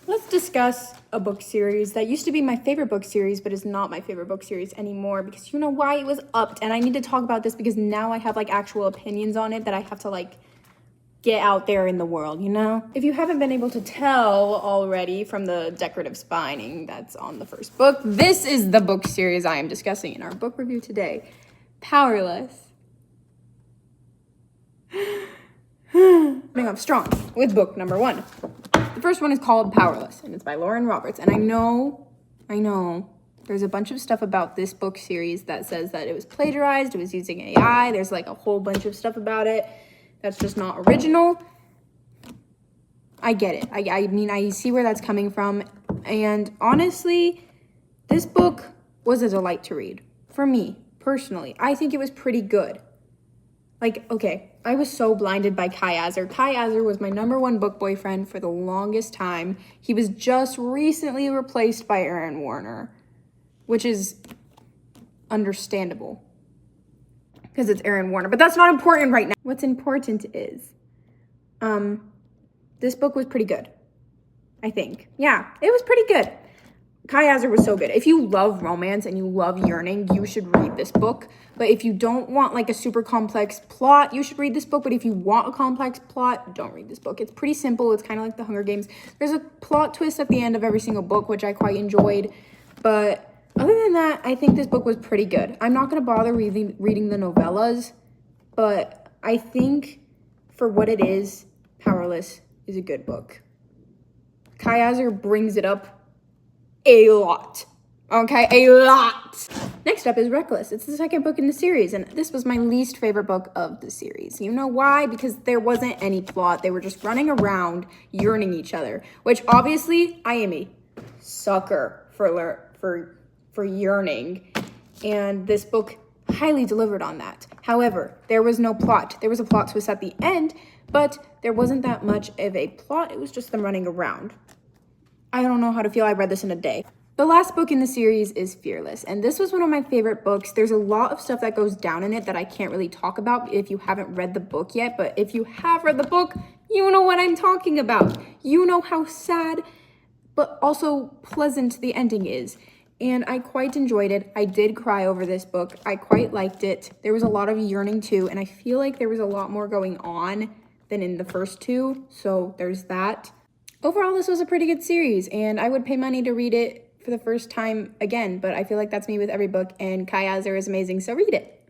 Let's discuss a book series that used to be my favorite book series, but is not my favorite book series anymore because you know why? It was upped, and I need to talk about this because now I have like actual opinions on it that I have to like get out there in the world, you know? If you haven't been able to tell already from the decorative spining that's on the first book, this is the book series I am discussing in our book review today. Powerless. Coming up strong with book number 1. The first one is called Powerless, and it's by Lauren Roberts. And I know, there's a bunch of stuff about this book series that says that it was plagiarized, it was using AI, there's like a whole bunch of stuff about it that's just not original. I get it. I mean, I see where that's coming from. And honestly, this book was a delight to read. For me, personally, I think it was pretty good. Like, okay, I was so blinded by azer. Azer was my #1 book boyfriend for the longest time. He was just recently replaced by Aaron Warner, which is understandable because it's Aaron Warner, but that's not important right now. What's important is, this book was pretty good, I think. Yeah, it was pretty good. azer was so good. If you love romance and you love yearning, you should read this book. But if you don't want like a super complex plot, you should read this book. But if you want a complex plot, don't read this book. It's pretty simple. It's kind of like The Hunger Games. There's a plot twist at the end of every single book, which I quite enjoyed. But other than that, I think this book was pretty good. I'm not going to bother reading the novellas, but I think for what it is, Powerless is a good book. azer brings it up a lot. Okay, a lot. Next up is Reckless. It's the second book in the series, and this was my least favorite book of the series. You know why? Because there wasn't any plot. They were just running around, yearning each other, which obviously I am a sucker for yearning, and this book highly delivered on that. However, there was no plot. There was a plot twist at the end, but there wasn't that much of a plot. It was just them running around. I don't know how to feel. I read this in a day. The last book in the series is Fearless, and this was one of my favorite books. There's a lot of stuff that goes down in it that I can't really talk about if you haven't read the book yet, but if you have read the book, you know what I'm talking about. You know how sad, but also pleasant the ending is, and I quite enjoyed it. I did cry over this book. I quite liked it. There was a lot of yearning too, and I feel like there was a lot more going on than in the first two, so there's that. Overall, this was a pretty good series, and I would pay money to read it for the first time again, but I feel like that's me with every book, and azer is amazing, so read it.